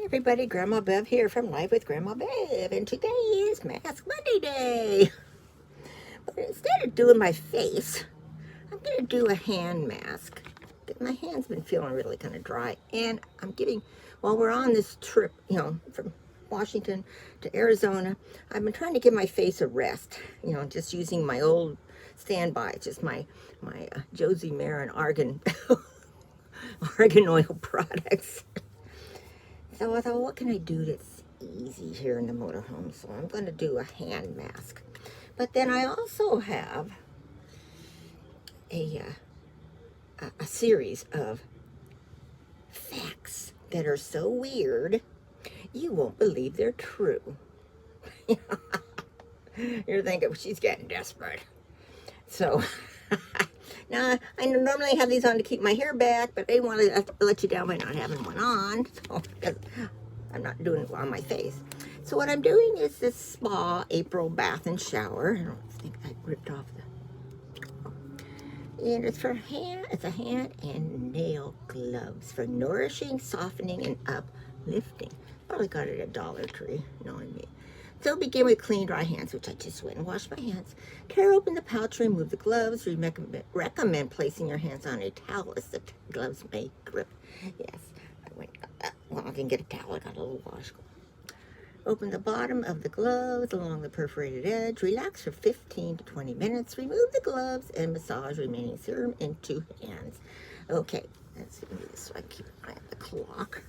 everybody, Grandma Bev here from Live with Grandma Bev, and today is Mask Monday Day. But instead of doing my face, I'm going to do a hand mask. My hand's been feeling really kind of dry, and while we're on this trip, from Washington to Arizona, I've been trying to give my face a rest, just using my old standby, just my Josie Marin argan oil products. So I thought, what can I do that's easy here in the motorhome? So I'm going to do a hand mask. But then I also have a series of facts that are so weird, you won't believe they're true. You're thinking, she's getting desperate. So, now, I normally have these on to keep my hair back, but I want to let you down by not having one on, so, because I'm not doing it on my face. So what I'm doing is this spa April bath and shower. I don't think I ripped off and it's a hand and nail gloves for nourishing, softening, and uplifting. Probably got it at Dollar Tree, knowing me. So begin with clean, dry hands, which I just went and washed my hands. Tear open the pouch, remove the gloves. We recommend placing your hands on a towel as the gloves may grip. Yes, I didn't get a towel, I got a little washcloth. Open the bottom of the gloves along the perforated edge. Relax for 15 to 20 minutes. Remove the gloves and massage remaining serum into hands. Okay, let's do this so I can keep an eye on the clock.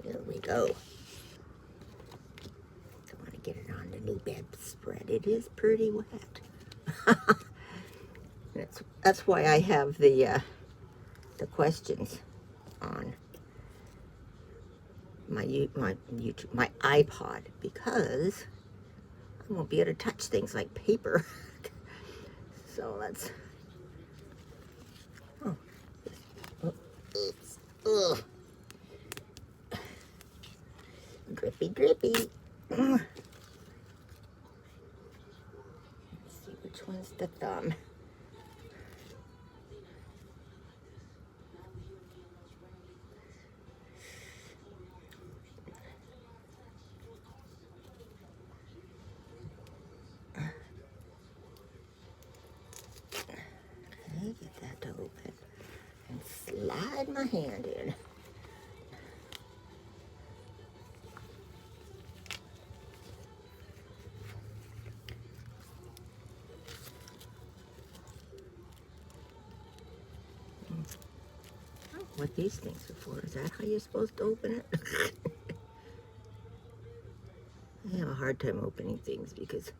Here we go. I want to get it on the new bedspread. It is pretty wet. That's why I have the questions on my YouTube, my iPod, because I won't be able to touch things like paper. So let's. Oops. Ugh. Drippy. Let's see which one's the thumb. Get that to open and slide my hand in. Oh, what these things are for? Is that how you're supposed to open it? I have a hard time opening things because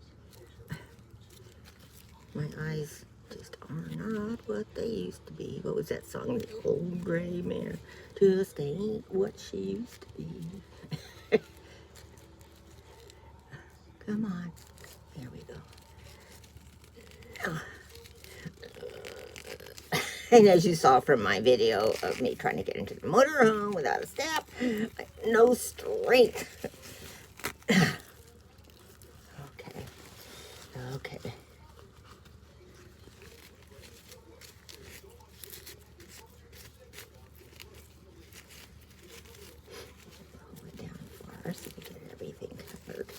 my eyes just are not what they used to be. What was that song? The old gray mare just ain't what she used to be. Come on. Here we go. And as you saw from my video of me trying to get into the motorhome without a step, no strength. Okay. Pull it down far so we get everything covered.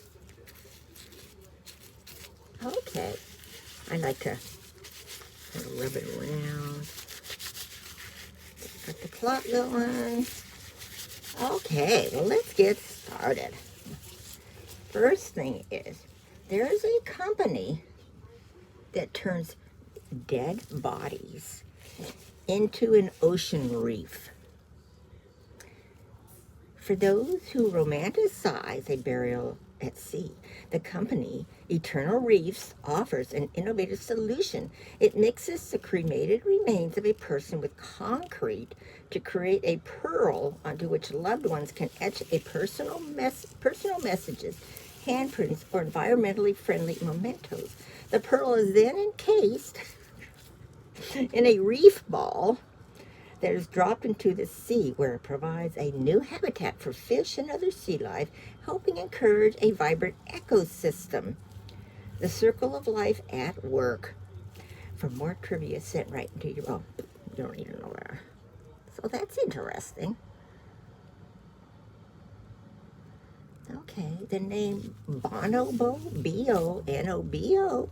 Okay. I like to rub it around. Got the clock going. Okay, well, let's get started. First thing is, there's a company that turns dead bodies into an ocean reef. For those who romanticize a burial at sea, the company Eternal Reefs offers an innovative solution. It mixes the cremated remains of a person with concrete to create a pearl onto which loved ones can etch a personal messages, handprints, or environmentally friendly mementos. The pearl is then encased in a reef ball that is dropped into the sea, where it provides a new habitat for fish and other sea life, helping encourage a vibrant ecosystem. The circle of life at work. For more trivia sent right into your, you don't need to know that. So that's interesting. Okay, the name bonobo, B-O-N-O-B-O,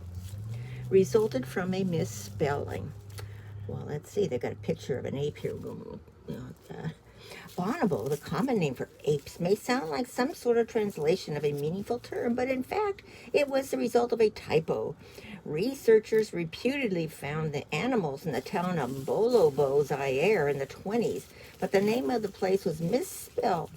resulted from a misspelling. Well, let's see, they got a picture of an ape here. Bonobo, the common name for apes, may sound like some sort of translation of a meaningful term, but in fact, it was the result of a typo. Researchers reputedly found the animals in the town of Bolobo, Zaire in the 20s, but the name of the place was misspelled.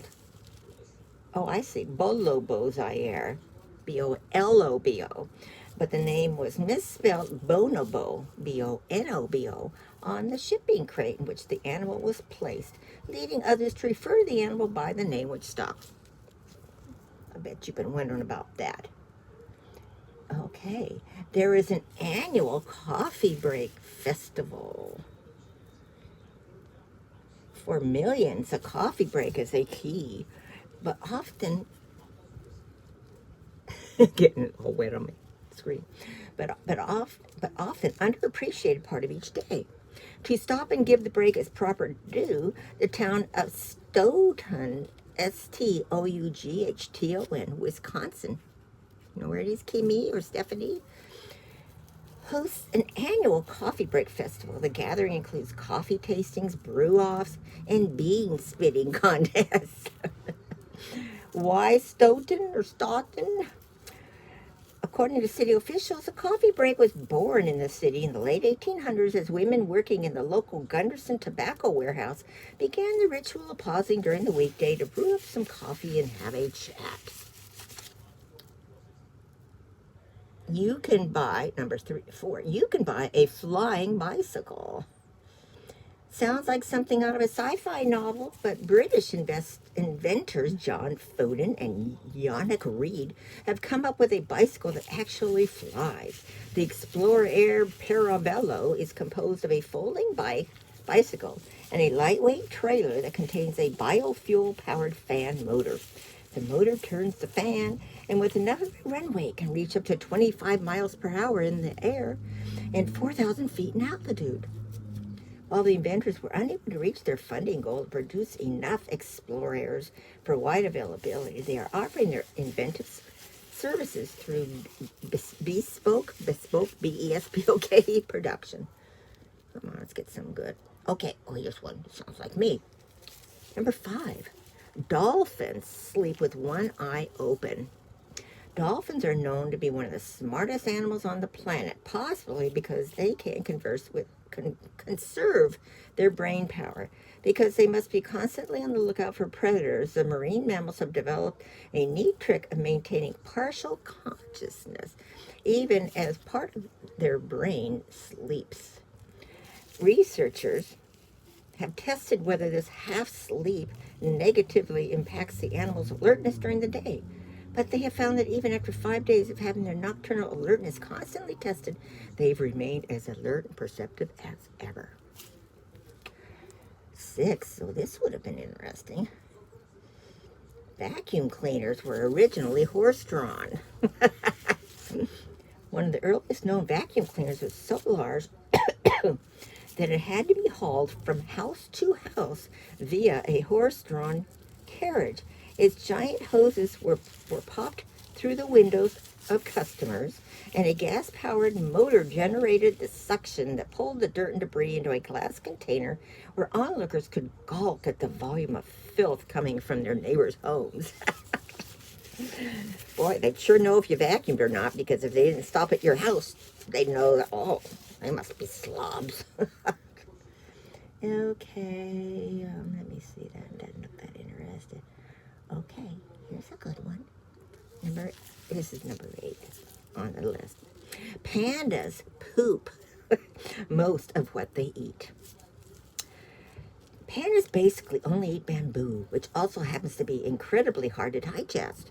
Oh, I see. Bolobo, Zaire. B-O-L-O-B-O. But the name was misspelled Bonobo, B-O-N-O-B-O, on the shipping crate in which the animal was placed, leading others to refer to the animal by the name which stuck. I bet you've been wondering about that. Okay, there is an annual coffee break festival. For millions, a coffee break is a key, but often getting all wet on my screen, but often underappreciated part of each day. To stop and give the break its proper due, the town of Stoughton, Stoughton, Wisconsin, you know where it is, Kimmy or Stephanie, hosts an annual coffee break festival. The gathering includes coffee tastings, brew-offs, and bean spitting contests. Why Stoughton or Stoughton? According to city officials, a coffee break was born in the city in the late 1800s as women working in the local Gunderson tobacco warehouse began the ritual of pausing during the weekday to brew up some coffee and have a chat. You can buy, you can buy a flying bicycle. Sounds like something out of a sci-fi novel, but British inventors John Foden and Yannick Reed have come up with a bicycle that actually flies. The Explorer Air Parabello is composed of a folding bicycle and a lightweight trailer that contains a biofuel-powered fan motor. The motor turns the fan, and with enough runway, can reach up to 25 miles per hour in the air and 4,000 feet in altitude. While the inventors were unable to reach their funding goal to produce enough Explorers for wide availability, they are offering their inventive services through bespoke, B-E-S-P-O-K production. Come on, let's get some good. Okay, oh, here's one. Sounds like me. Number 5, dolphins sleep with one eye open. Dolphins are known to be one of the smartest animals on the planet, possibly because they can conserve their brain power. Because they must be constantly on the lookout for predators, the marine mammals have developed a neat trick of maintaining partial consciousness, even as part of their brain sleeps. Researchers have tested whether this half sleep negatively impacts the animal's alertness during the day. But they have found that even after 5 days of having their nocturnal alertness constantly tested, they've remained as alert and perceptive as ever. 6, so this would have been interesting. Vacuum cleaners were originally horse-drawn. One of the earliest known vacuum cleaners was so large that it had to be hauled from house to house via a horse-drawn carriage. Its giant hoses were popped through the windows of customers, and a gas-powered motor generated the suction that pulled the dirt and debris into a glass container where onlookers could gawk at the volume of filth coming from their neighbors' homes. Boy, they'd sure know if you vacuumed or not, because if they didn't stop at your house, they'd know that, oh, they must be slobs. Okay, let me see. That doesn't look that interesting. Okay, here's a good one. This is number 8 on the list. Pandas poop most of what they eat. Pandas basically only eat bamboo, which also happens to be incredibly hard to digest.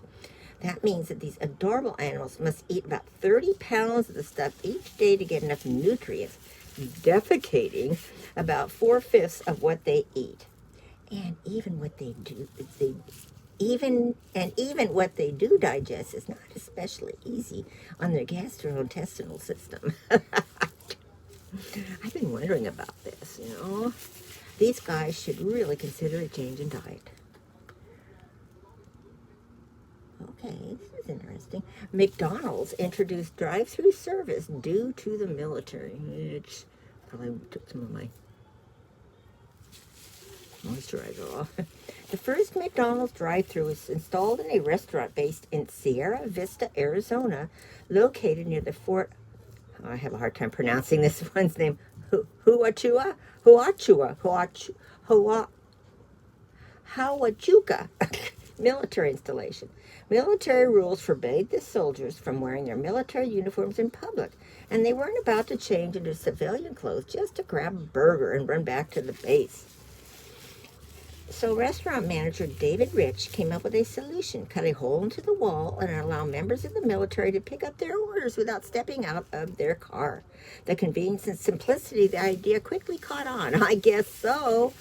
That means that these adorable animals must eat about 30 pounds of the stuff each day to get enough nutrients, defecating about 4/5 of what they eat. And even what they do, even what they do digest is not especially easy on their gastrointestinal system. I've been wondering about this, you know. These guys should really consider a change in diet. Okay, this is interesting. McDonald's introduced drive-through service due to the military. Which probably took some of my moisturizer off. The first McDonald's drive-thru was installed in a restaurant based in Sierra Vista, Arizona, located near the Fort. Oh, I have a hard time pronouncing this one's name. Huachuca, Hawachuca military installation. Military rules forbade the soldiers from wearing their military uniforms in public, and they weren't about to change into civilian clothes just to grab a burger and run back to the base. So restaurant manager David Rich came up with a solution: cut a hole into the wall and allow members of the military to pick up their orders without stepping out of their car. The convenience and simplicity of the idea quickly caught on. I guess so.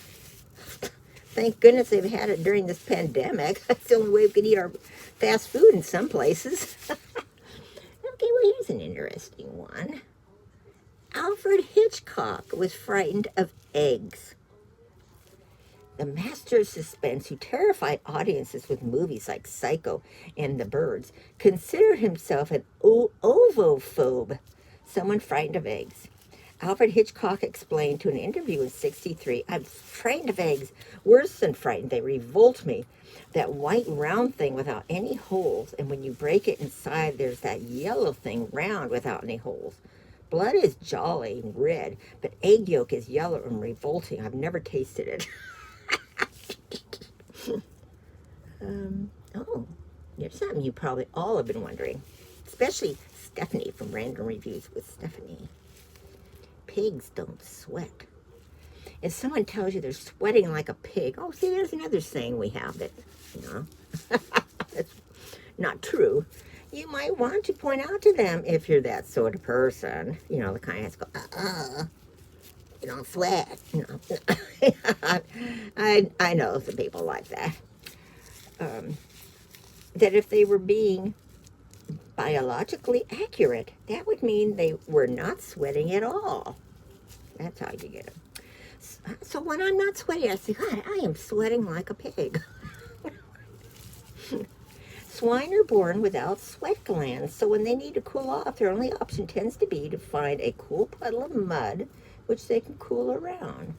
Thank goodness they've had it during this pandemic. That's the only way we can eat our fast food in some places. Okay, well, here's an interesting one. Alfred Hitchcock was frightened of eggs. The master of suspense, who terrified audiences with movies like Psycho and The Birds, considered himself an ovophobe, someone frightened of eggs. Alfred Hitchcock explained to an interview in '63, "I'm frightened of eggs, worse than frightened, they revolt me. That white round thing without any holes, and when you break it inside, there's that yellow thing round without any holes. Blood is jolly and red, but egg yolk is yellow and revolting. I've never tasted it." Oh, here's something you probably all have been wondering, especially Stephanie from Random Reviews with Stephanie. Pigs don't sweat. If someone tells you they're sweating like a pig, oh, see, there's another saying we have that, that's not true. You might want to point out to them, if you're that sort of person, the kind that's go, you don't sweat. I know some people like that. That if they were being biologically accurate, that would mean they were not sweating at all. That's how you get it. So when I'm not sweating, I say, God, I am sweating like a pig. Swine are born without sweat glands, so when they need to cool off, their only option tends to be to find a cool puddle of mud, which they can cool around.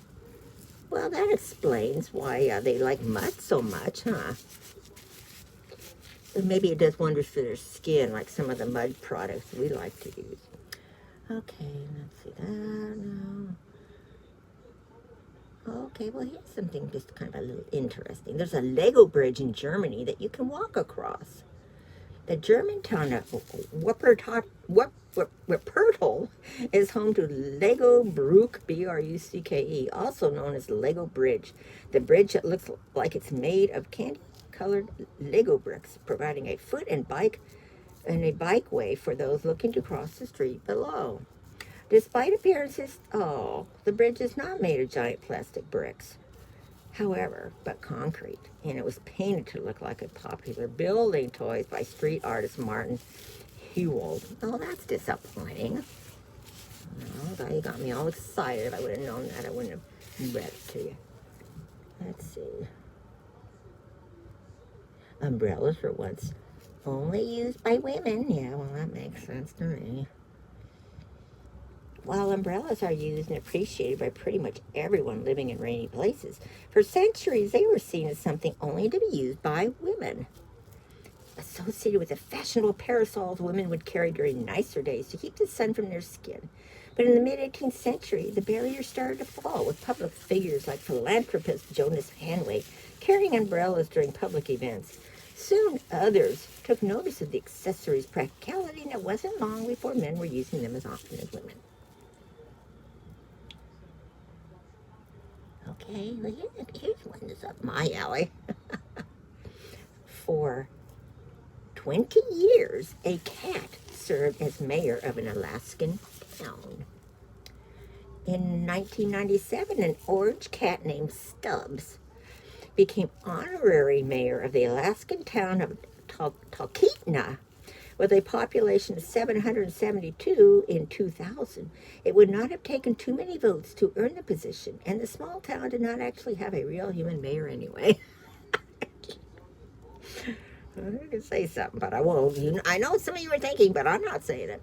Well, that explains why they like mud so much, huh? And maybe it does wonders for their skin, like some of the mud products we like to use. Okay, let's see that now. Okay, well, here's something just kind of a little interesting. There's a Lego bridge in Germany that you can walk across. The German town of Wuppertal is home to Lego Bruck, B-R-U-C-K-E, also known as Lego Bridge. The bridge that looks like it's made of candy-colored Lego bricks, providing a foot and a bikeway for those looking to cross the street below. Despite appearances, the bridge is not made of giant plastic bricks, however, but concrete, and it was painted to look like a popular building toy by street artist Martin Hewald. Oh, that's disappointing. No, you got me all excited. If I would have known that, I wouldn't have read it to you. Let's see. Umbrellas were once only used by women. Yeah, well, that makes sense to me. While umbrellas are used and appreciated by pretty much everyone living in rainy places, for centuries they were seen as something only to be used by women. Associated with the fashionable parasols women would carry during nicer days to keep the sun from their skin. But in the mid-18th century, the barrier started to fall, with public figures like philanthropist Jonas Hanway carrying umbrellas during public events. Soon others took notice of the accessory's practicality, and it wasn't long before men were using them as often as women. Okay, well, here's one that's up my alley. For 20 years, a cat served as mayor of an Alaskan town. In 1997, an orange cat named Stubbs became honorary mayor of the Alaskan town of Talkeetna, with a population of 772 in 2000. It would not have taken too many votes to earn the position, and the small town did not actually have a real human mayor anyway. I can say something, but I won't. I know some of you are thinking, but I'm not saying it.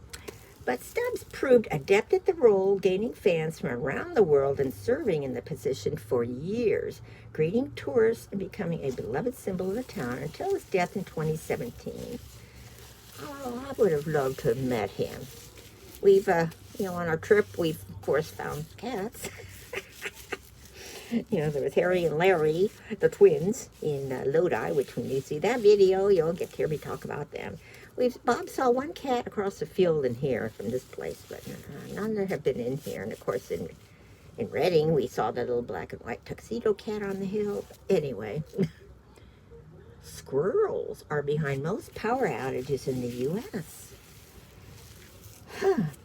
But Stubbs proved adept at the role, gaining fans from around the world and serving in the position for years, greeting tourists and becoming a beloved symbol of the town until his death in 2017. Oh, I would have loved to have met him. We've, on our trip, we've, of course, found cats. There was Harry and Larry, the twins, in Lodi, which when you see that video, you'll get to hear me talk about them. Bob saw one cat across the field in here from this place, but none that have been in here. And, of course, in Reading, we saw the little black and white tuxedo cat on the hill. Anyway, squirrels are behind most power outages in the U.S.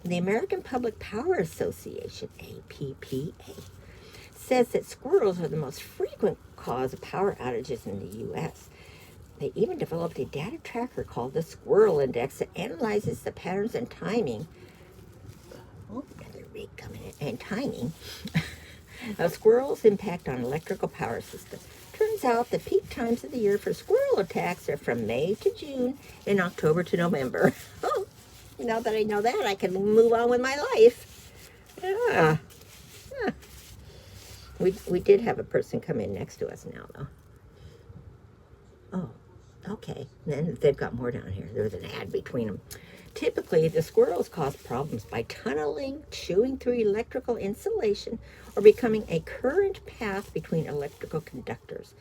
The American Public Power Association, APPA, says that squirrels are the most frequent cause of power outages in the U.S. They even developed a data tracker called the Squirrel Index that analyzes the patterns and timing. Oh, another rig coming in. And timing of squirrels' impact on electrical power systems. Turns out the peak times of the year for squirrel attacks are from May to June and October to November. Oh, now that I know that, I can move on with my life. Yeah. We did have a person come in next to us now, though. Oh, okay. Then they've got more down here. There was an ad between them. Typically, the squirrels cause problems by tunneling, chewing through electrical insulation, or becoming a current path between electrical conductors.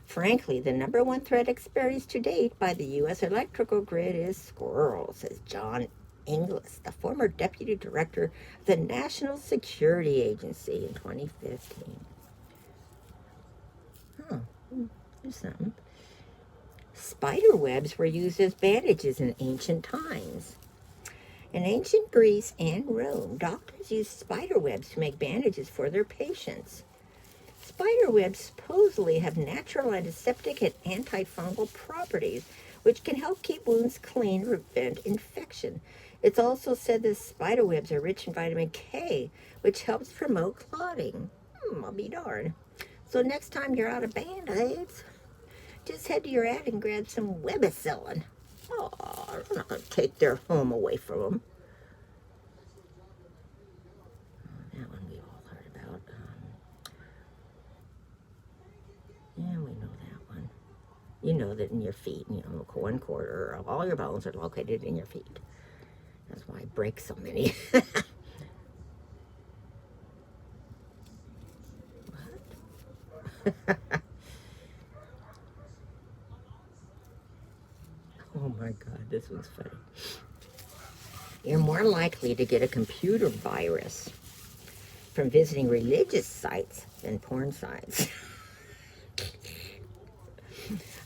Frankly, the number one threat experienced to date by the U.S. electrical grid is squirrels, says John Inglis, the former deputy director of the National Security Agency in 2015. Oh, there's something. Spider webs were used as bandages in ancient times. In ancient Greece and Rome, doctors used spider webs to make bandages for their patients. Spider webs supposedly have natural antiseptic and antifungal properties, which can help keep wounds clean and prevent infection. It's also said that spider webs are rich in vitamin K, which helps promote clotting. I'll be darned. So next time you're out of Band-Aids, just head to your ad and grab some Webicillin. Oh, I'm not going to take their home away from them. That one we've all heard about. Yeah, we know that one. You know that in your feet, 1/4 of all your bones are located in your feet. That's why I break so many. What? Oh my God, this one's funny. You're more likely to get a computer virus from visiting religious sites than porn sites.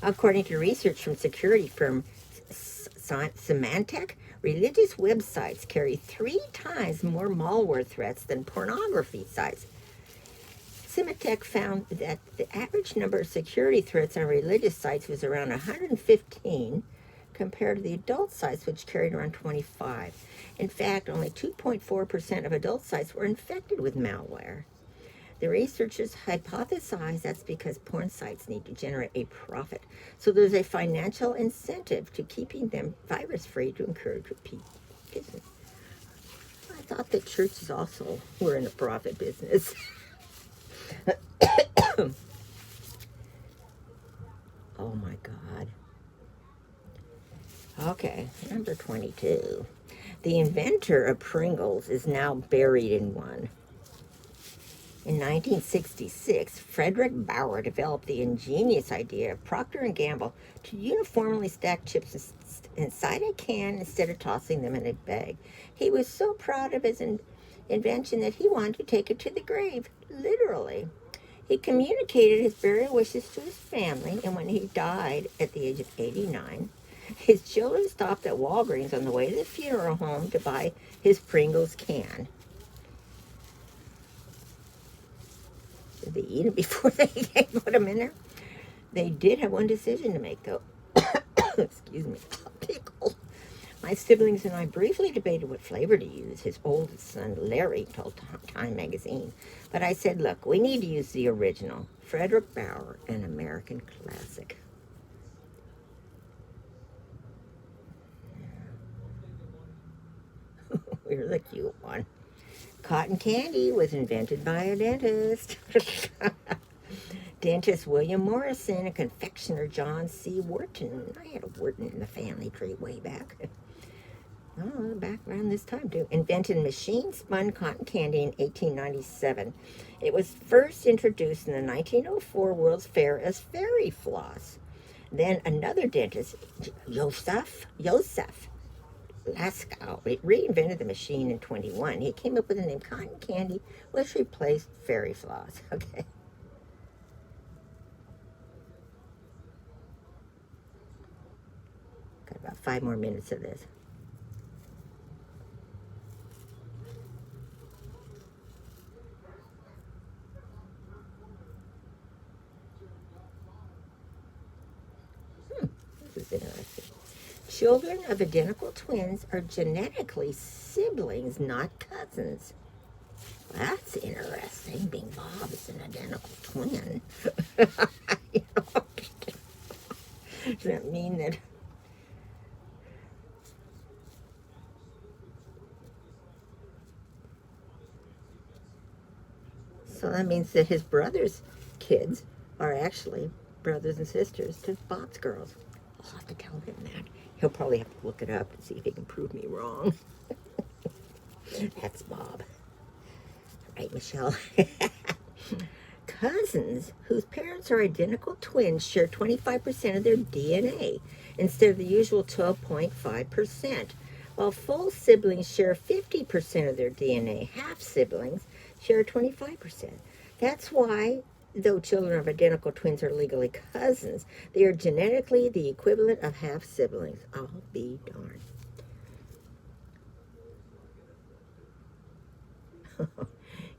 According to research from security firm Symantec, religious websites carry 3 times more malware threats than pornography sites. Symantec found that the average number of security threats on religious sites was around 115 compared to the adult sites, which carried around 25. In fact, only 2.4% of adult sites were infected with malware. The researchers hypothesize that's because porn sites need to generate a profit. So there's a financial incentive to keeping them virus-free to encourage repeat business. I thought that churches also were in the profit business. Oh my God. Okay, number 22. The inventor of Pringles is now buried in one. In 1966, Frederick Bauer developed the ingenious idea of Procter & Gamble to uniformly stack chips inside a can instead of tossing them in a bag. He was so proud of his invention that he wanted to take it to the grave, literally. He communicated his burial wishes to his family, and when he died at the age of 89, his children stopped at Walgreens on the way to the funeral home to buy his Pringles can. Did they eat them before they put them in there? They did have one decision to make, though. Excuse me. Pickle. My siblings and I briefly debated what flavor to use. His oldest son, Larry, told Time magazine. But I said, look, we need to use the original. Frederick Bauer, an American classic. You're the cute one. Cotton candy was invented by a dentist. Dentist William Morrison and confectioner John C. Wharton. I had a Wharton in the family tree way back. Oh, back around this time too. Invented machine-spun cotton candy in 1897. It was first introduced in the 1904 World's Fair as fairy floss. Then another dentist, Joseph Laskow, reinvented the machine in 21. He came up with the name cotton candy, which replaced fairy floss. Okay. Got about 5 more minutes of this. This is interesting. Children of identical twins are genetically siblings, not cousins. That's interesting. Being Bob is an identical twin. Does that mean that? So that means that his brother's kids are actually brothers and sisters to Bob's girls. I'll have to tell him that. He'll probably have to look it up and see if he can prove me wrong. That's Bob. Right, Michelle? Cousins whose parents are identical twins share 25% of their DNA instead of the usual 12.5%, while full siblings share 50% of their DNA. Half siblings share 25%. That's why, though children of identical twins are legally cousins, they are genetically the equivalent of half siblings. I'll be darned.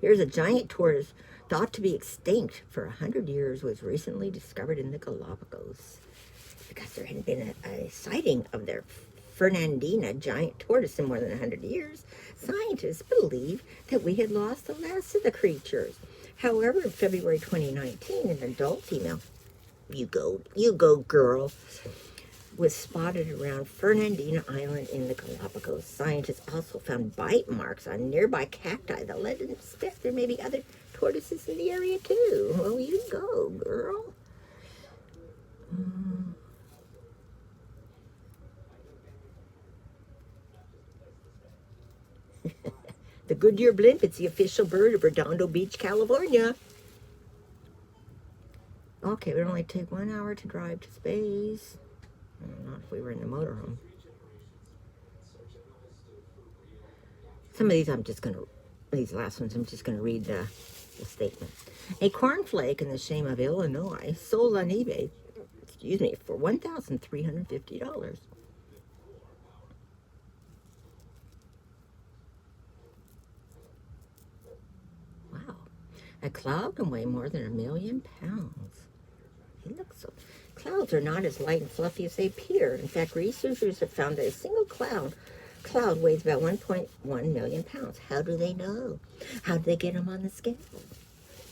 Here's a giant tortoise thought to be extinct for 100 years was recently discovered in the Galapagos. Because there hadn't been a sighting of their Fernandina giant tortoise in more than 100 years, scientists believe that we had lost the last of the creatures. However, in February 2019, an adult female, you go girl, was spotted around Fernandina Island in the Galapagos. Scientists also found bite marks on nearby cacti that led them to suspect there may be other tortoises in the area too. Well, you go, girl. The Goodyear blimp, it's the official bird of Redondo Beach, California. Okay, it would only take 1 hour to drive to space. Not if we were in the motorhome. Some of these these last ones, I'm just going to read the statement. A cornflake in the shame of Illinois sold on eBay, for $1,350. Wow. A cloud can weigh more than 1,000,000 pounds. It looks so. Clouds are not as light and fluffy as they appear. In fact, researchers have found that a single cloud weighs about 1.1 million pounds. How do they know? How do they get them on the scale?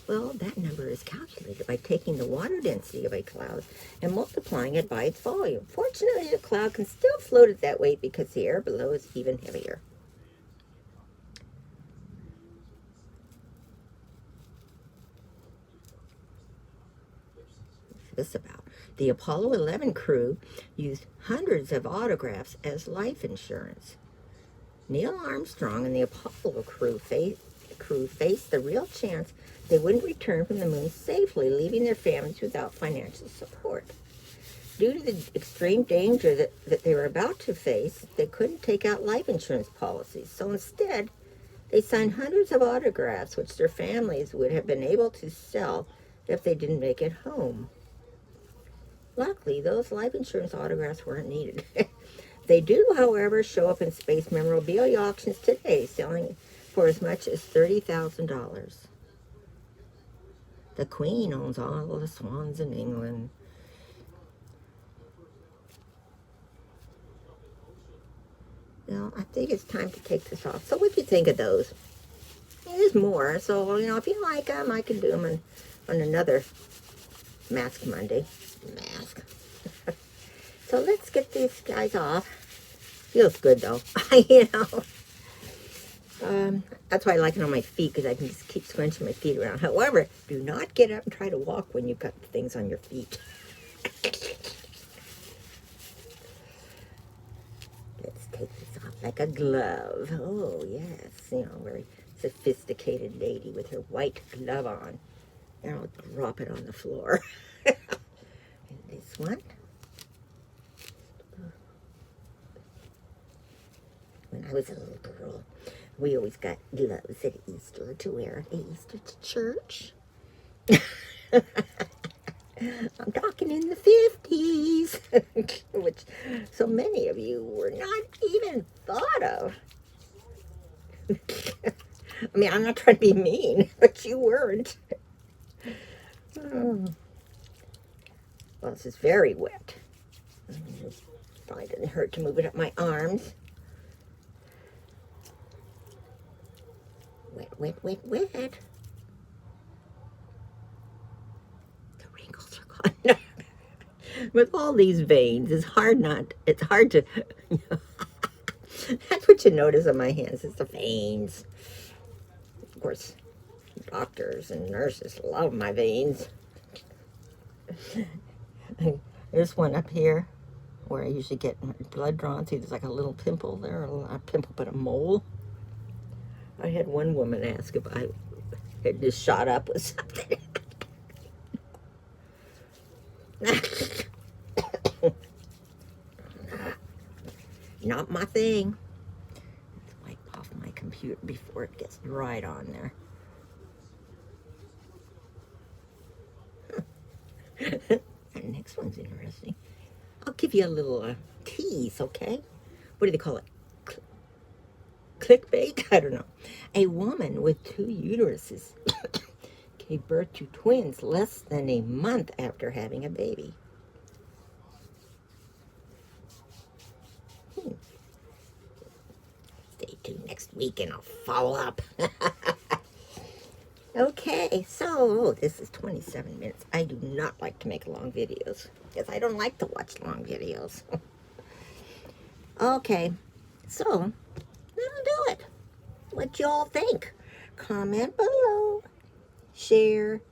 Well, that number is calculated by taking the water density of a cloud and multiplying it by its volume. Fortunately, the cloud can still float at that weight because the air below is even heavier. What's this about? The Apollo 11 crew used hundreds of autographs as life insurance. Neil Armstrong and the Apollo crew faced the real chance they wouldn't return from the moon safely, leaving their families without financial support. Due to the extreme danger that they were about to face, they couldn't take out life insurance policies. So instead, they signed hundreds of autographs, which their families would have been able to sell if they didn't make it home. Luckily, those life insurance autographs weren't needed. They do, however, show up in space memorabilia auctions today, selling for as much as $30,000. The Queen owns all of the swans in England. Well, I think it's time to take this off. So what do you think of those? There's more, so, if you like them, I can do them on another Mask Monday. Mask. So let's get these guys off. Feels good, though. That's why I like it on my feet, because I can just keep scrunching my feet around. However, do not get up and try to walk when you've got things on your feet. Let's take this off like a glove. Oh, yes. You know, very sophisticated lady with her white glove on. And I'll drop it on the floor. And this one. When I was a little girl, we always got gloves at Easter to wear at Easter to church. I'm talking in the 50s, which so many of you were not even thought of. I mean, I'm not trying to be mean, but you weren't. Oh. Well, this is very wet. Probably didn't hurt to move it up my arms. Wet, wet, wet, wet. The wrinkles are gone. With all these veins, it's hard to, you know, that's what you notice on my hands, is the veins. Of course, doctors and nurses love my veins. There's one up here where I usually get blood drawn. See, there's like a little pimple there, not a pimple, but a mole. I had one woman ask if I had just shot up with something. Not my thing. Let's wipe off my computer before it gets dried on there. That next one's interesting. I'll give you a little tease, okay? What do they call it? Clickbait? I don't know. A woman with 2 uteruses gave birth to twins less than a month after having a baby. Stay tuned next week and I'll follow up. Okay, so this is 27 minutes. I do not like to make long videos because I don't like to watch long videos. Okay, so that'll do it. What y'all think? Comment below, share,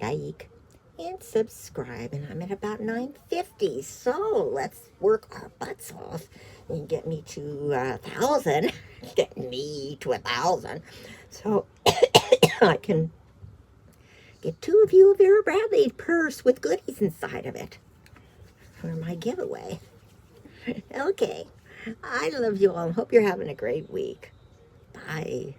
like, and subscribe. And I'm at about 950, so let's work our butts off and get me to 1,000. Get me to 1,000. So I can get 2 of you a Vera Bradley purse with goodies inside of it for my giveaway. Okay, I love you all. Hope you're having a great week. Bye.